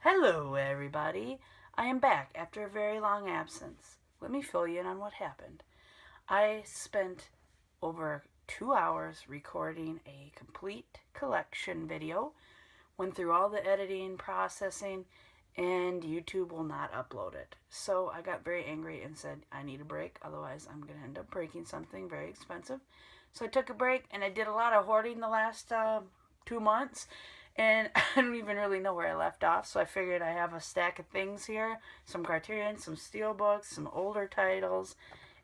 Hello, everybody. I am back after a very long absence. Let me fill you in on what happened. I spent over 2 hours recording a complete collection video, went through all the editing, processing, and YouTube will not upload it. So I got very angry and said, I need a break, otherwise, I'm going to end up breaking something very expensive. So I took a break and I did a lot of hoarding the last 2 months. And I don't even really know where I left off, so I figured I have a stack of things here, some Criterions, some steelbooks, some older titles,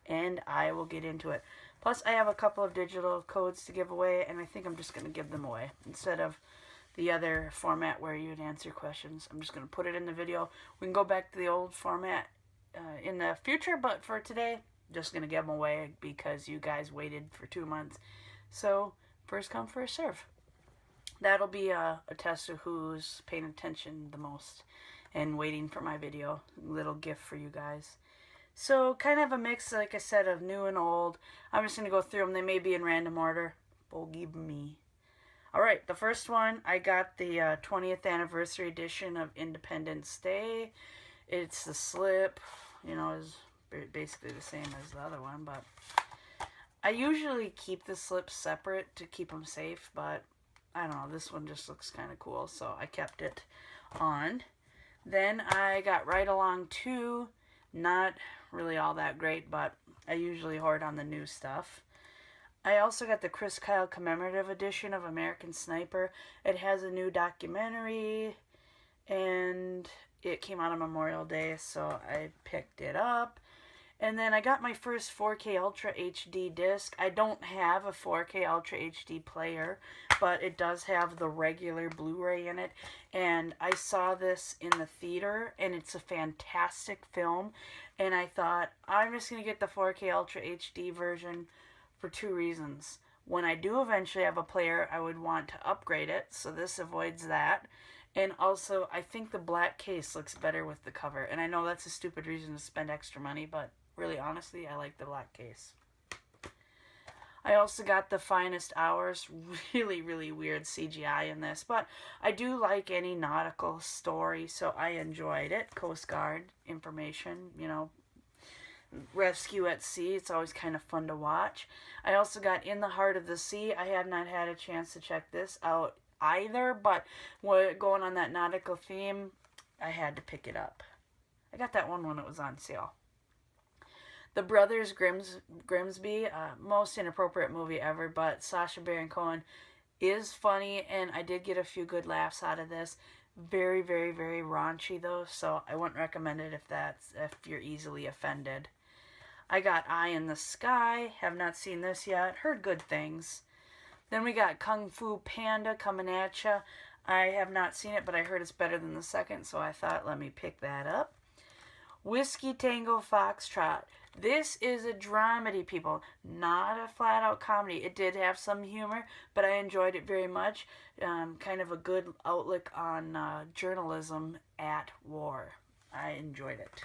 and I will get into it. Plus, I have a couple of digital codes to give away, and I think I'm just going to give them away. Instead of the other format where you'd answer questions, I'm just going to put it in the video. We can go back to the old format in the future, but for today, just going to give them away because you guys waited for 2 months. So, first come, first serve. That'll be a test of who's paying attention the most and waiting for my video. Little gift for you guys. So kind of a mix, like I said, of new and old. I'm just going to go through them. They may be in random order. Bogey me. Alright, the first one, I got the 20th anniversary edition of Independence Day. It's the slip. You know, is basically the same as the other one, but I usually keep the slips separate to keep them safe, but I don't know, this one just looks kind of cool, so I kept it on. Then I got Right Along 2, not really all that great, but I usually hoard on the new stuff. I also got the Chris Kyle commemorative edition of American Sniper. It has a new documentary, and it came out on Memorial Day, so I picked it up. And then I got my first 4K Ultra HD disc. I don't have a 4K Ultra HD player, but it does have the regular Blu-ray in it. And I saw this in the theater, and it's a fantastic film. And I thought, I'm just going to get the 4K Ultra HD version for 2 reasons. When I do eventually have a player, I would want to upgrade it, so this avoids that. And also, I think the black case looks better with the cover. And I know that's a stupid reason to spend extra money, but really, honestly, I like the black case. I also got The Finest Hours. Really, really weird CGI in this. But I do like any nautical story, so I enjoyed it. Coast Guard information, you know, rescue at sea. It's always kind of fun to watch. I also got In the Heart of the Sea. I have not had a chance to check this out either, but going on that nautical theme, I had to pick it up. I got that one when it was on sale. The Brothers Grimsby, most inappropriate movie ever, but Sacha Baron Cohen is funny, and I did get a few good laughs out of this. Very, very, very raunchy though, so I wouldn't recommend it if you're easily offended. I got Eye in the Sky. Have not seen this yet. Heard good things. Then we got Kung Fu Panda coming at ya. I have not seen it, but I heard it's better than the second, so I thought, let me pick that up. Whiskey Tango Foxtrot. This is a dramedy, people, not a flat-out comedy. It did have some humor, but I enjoyed it very much. Kind of a good outlook on journalism at war. I enjoyed it.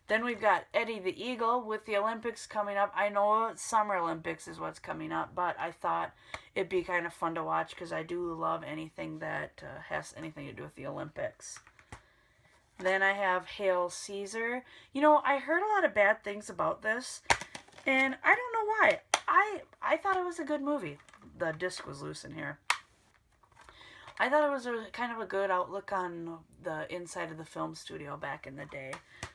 Then we've got Eddie the Eagle with the Olympics coming up. I know Summer Olympics is what's coming up, but I thought it'd be kind of fun to watch because I do love anything that has anything to do with the Olympics. Then I have Hail Caesar. You know, I heard a lot of bad things about this, and I don't know why. I thought it was a good movie. The disc was loose in here. I thought it was kind of a good outlook on the inside of the film studio back in the day.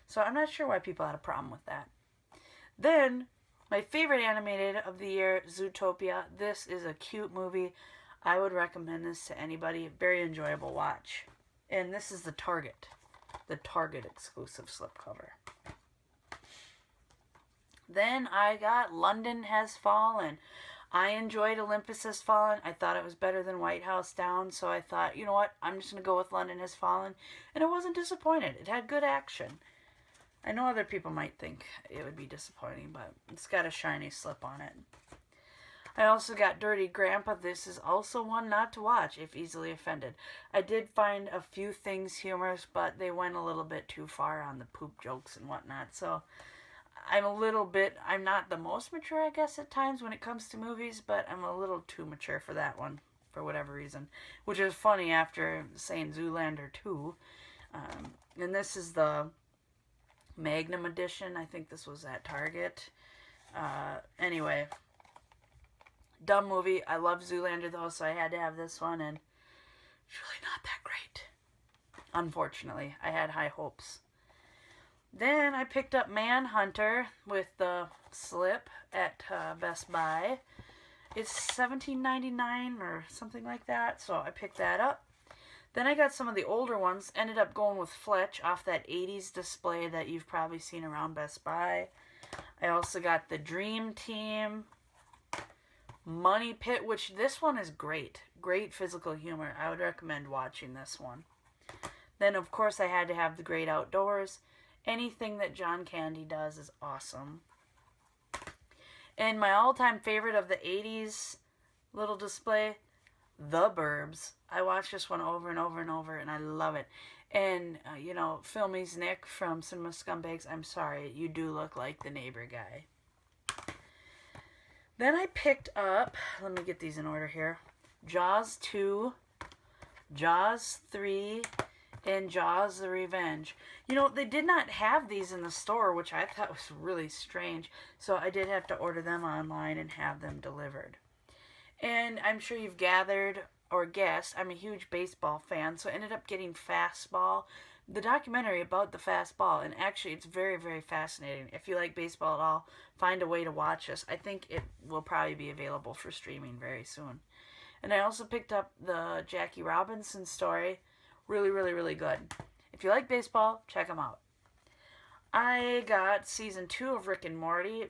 So I'm not sure why people had a problem with that. Then, my favorite animated of the year, Zootopia. This is a cute movie. I would recommend this to anybody. Very enjoyable watch. And this is the Target exclusive slipcover. Then I got London Has Fallen. I enjoyed Olympus Has Fallen. I thought it was better than White House Down, so I thought, you know what, I'm just going to go with London Has Fallen. And I wasn't disappointed. It had good action. I know other people might think it would be disappointing, but it's got a shiny slip on it. I also got Dirty Grandpa. This is also one not to watch if easily offended. I did find a few things humorous, but they went a little bit too far on the poop jokes and whatnot. So I'm not the most mature, I guess, at times when it comes to movies, but I'm a little too mature for that one. for whatever reason, which is funny after saying Zoolander 2. And this is the Magnum edition. I think this was at Target. Anyway, dumb movie. I love Zoolander though, so I had to have this one, and it's really not that great. Unfortunately, I had high hopes. Then I picked up Manhunter with the slip at Best Buy. It's $17.99 or something like that, so I picked that up. Then I got some of the older ones. Ended up going with Fletch off that 80s display that you've probably seen around Best Buy. I also got the Dream Team, Money Pit, which this one is great. Great physical humor. I would recommend watching this one. Then, of course, I had to have The Great Outdoors. Anything that John Candy does is awesome. And my all-time favorite of the 80s little display, The Burbs. I watch this one over and over and over, and I love it. And, you know, Filmy's Nick from Cinema Scumbags, I'm sorry, you do look like the neighbor guy. Then I picked up, let me get these in order here, Jaws 2, Jaws 3, and Jaws the Revenge. You know, they did not have these in the store, which I thought was really strange. So I did have to order them online and have them delivered. And I'm sure you've gathered or guessed, I'm a huge baseball fan, so I ended up getting Fastball, the documentary about the fastball. And actually, it's very, very fascinating. If you like baseball at all, find a way to watch this. I think it will probably be available for streaming very soon. And I also picked up the Jackie Robinson story. Really, really, really good. If you like baseball, check them out. I got season 2 of Rick and Morty.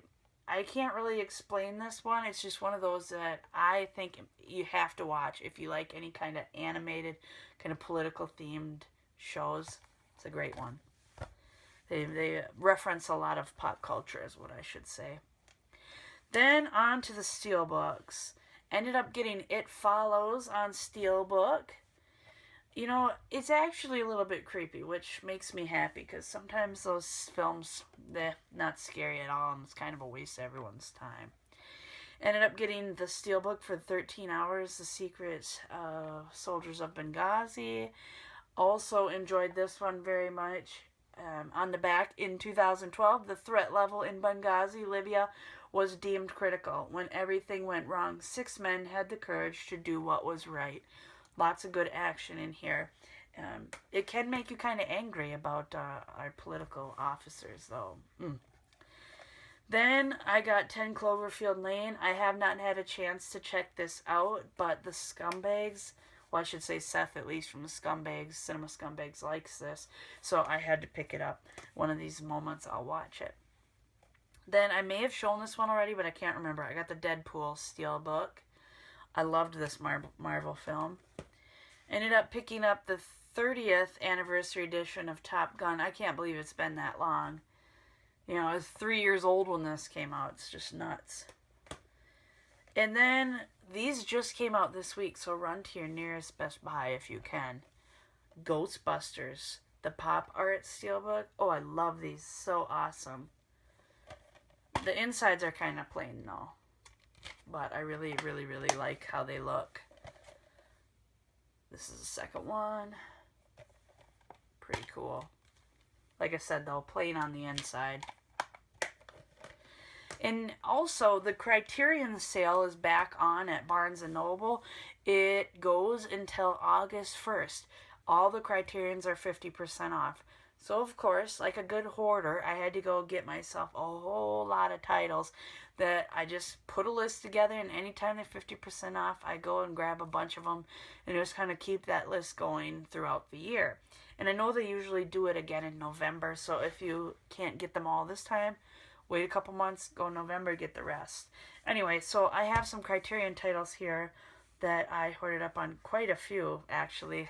I can't really explain this one. It's just one of those that I think you have to watch if you like any kind of animated, kind of political themed shows. It's a great one. They reference a lot of pop culture is what I should say. Then on to the steelbooks. Ended up getting It Follows on steelbook. You know, it's actually a little bit creepy, which makes me happy, because sometimes those films, they're not scary at all, and it's kind of a waste of everyone's time. Ended up getting the steelbook for 13 Hours, The Secret Soldiers of Benghazi. Also enjoyed this one very much. On the back, in 2012, the threat level in Benghazi, Libya, was deemed critical. When everything went wrong, 6 men had the courage to do what was right. Lots of good action in here. It can make you kind of angry about our political officers, though. Then I got 10 Cloverfield Lane. I have not had a chance to check this out, but the Scumbags, well, I should say Seth, at least from the Scumbags, Cinema Scumbags, likes this, so I had to pick it up. One of these moments, I'll watch it. Then I may have shown this one already, but I can't remember. I got the Deadpool steelbook. I loved this Marvel film. Ended up picking up the 30th anniversary edition of Top Gun. I can't believe it's been that long. You know, I was 3 years old when this came out. It's just nuts. And then these just came out this week, so run to your nearest Best Buy if you can. Ghostbusters, the pop art steelbook. Oh, I love these. So awesome. The insides are kind of plain though, but I really, really, really like how they look. This is the second one. Pretty cool. Like I said though, plain on the inside. And also, the Criterion sale is back on at Barnes & Noble. It goes until August 1st. All the Criterions are 50% off. So, of course, like a good hoarder, I had to go get myself a whole lot of titles that I just put a list together, and anytime they're 50% off, I go and grab a bunch of them and just kind of keep that list going throughout the year. And I know they usually do it again in November, so if you can't get them all this time, wait a couple months, go in November, get the rest. Anyway, so I have some Criterion titles here that I hoarded up on, quite a few, actually.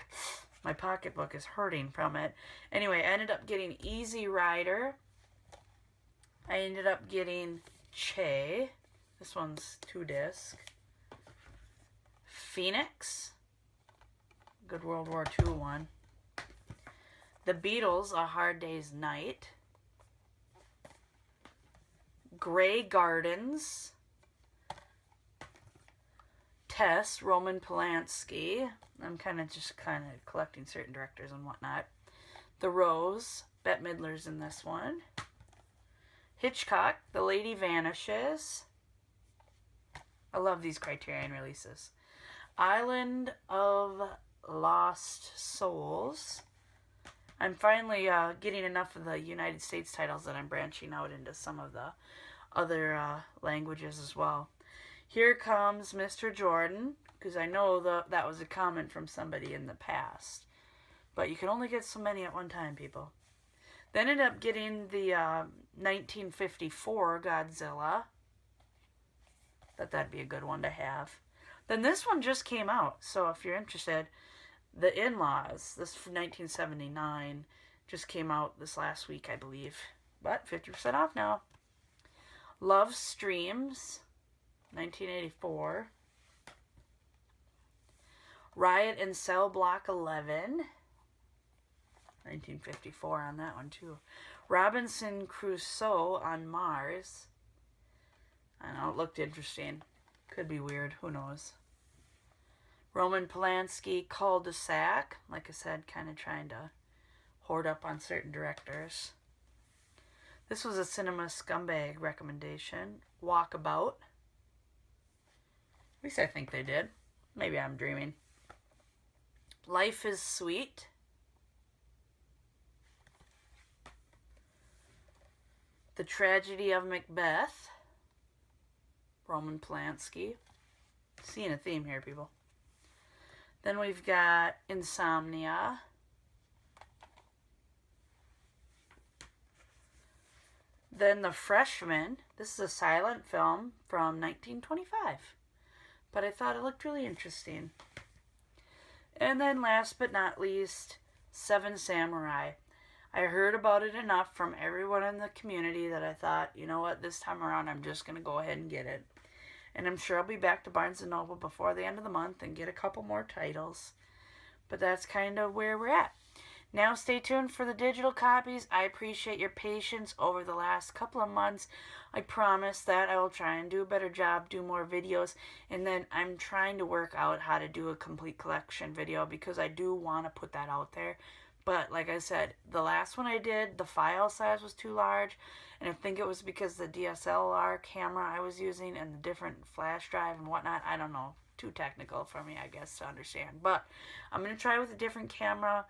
My pocketbook is hurting from it. Anyway, I ended up getting Easy Rider. I ended up getting Che. This one's 2-disc. Phoenix. Good World War II one. The Beatles, A Hard Day's Night. Grey Gardens. Tess, Roman Polanski. I'm kind of collecting certain directors and whatnot. The Rose, Bette Midler's in this one. Hitchcock, The Lady Vanishes. I love these Criterion releases. Island of Lost Souls. I'm finally getting enough of the United States titles that I'm branching out into some of the other languages as well. Here Comes Mr. Jordan, because I know that was a comment from somebody in the past. But you can only get so many at one time, people. Then ended up getting the 1954 Godzilla. That'd be a good one to have. Then this one just came out, so if you're interested, The In-Laws, this from 1979, just came out this last week, I believe. But 50% off now. Love Streams, 1984. Riot in Cell Block 11, 1954 on that one too. Robinson Crusoe on Mars. I know, it looked interesting. Could be weird, who knows. Roman Polanski, Cul-de-Sac. Like I said, kind of trying to hoard up on certain directors. This was a Cinema Scumbag recommendation. Walkabout. At least I think they did. Maybe I'm dreaming. Life is Sweet. The Tragedy of Macbeth. Roman Polanski. Seeing a theme here, people. Then we've got Insomnia. Then The Freshman. This is a silent film from 1925. But I thought it looked really interesting. And then last but not least, Seven Samurai. I heard about it enough from everyone in the community that I thought, you know what, this time around I'm just going to go ahead and get it. And I'm sure I'll be back to Barnes & Noble before the end of the month and get a couple more titles. But that's kind of where we're at. Now stay tuned for the digital copies. I appreciate your patience over the last couple of months. I promise that I will try and do a better job, do more videos. And then I'm trying to work out how to do a complete collection video because I do want to put that out there. But like I said, the last one I did, the file size was too large. And I think it was because the DSLR camera I was using and the different flash drive and whatnot. I don't know. Too technical for me, I guess, to understand. But I'm going to try with a different camera.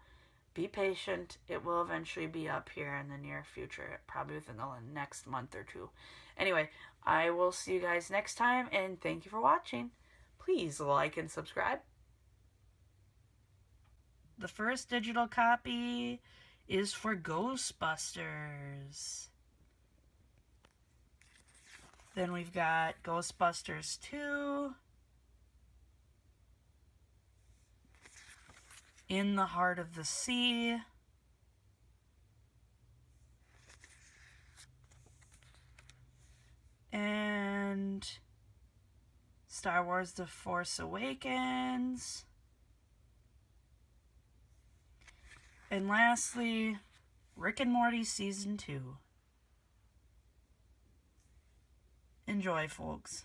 Be patient. It will eventually be up here in the near future. Probably within the next month or two. Anyway, I will see you guys next time. And thank you for watching. Please like and subscribe. The first digital copy is for Ghostbusters. Then we've got Ghostbusters 2. In the Heart of the Sea. And Star Wars The Force Awakens. And lastly, Rick and Morty Season 2. Enjoy, folks.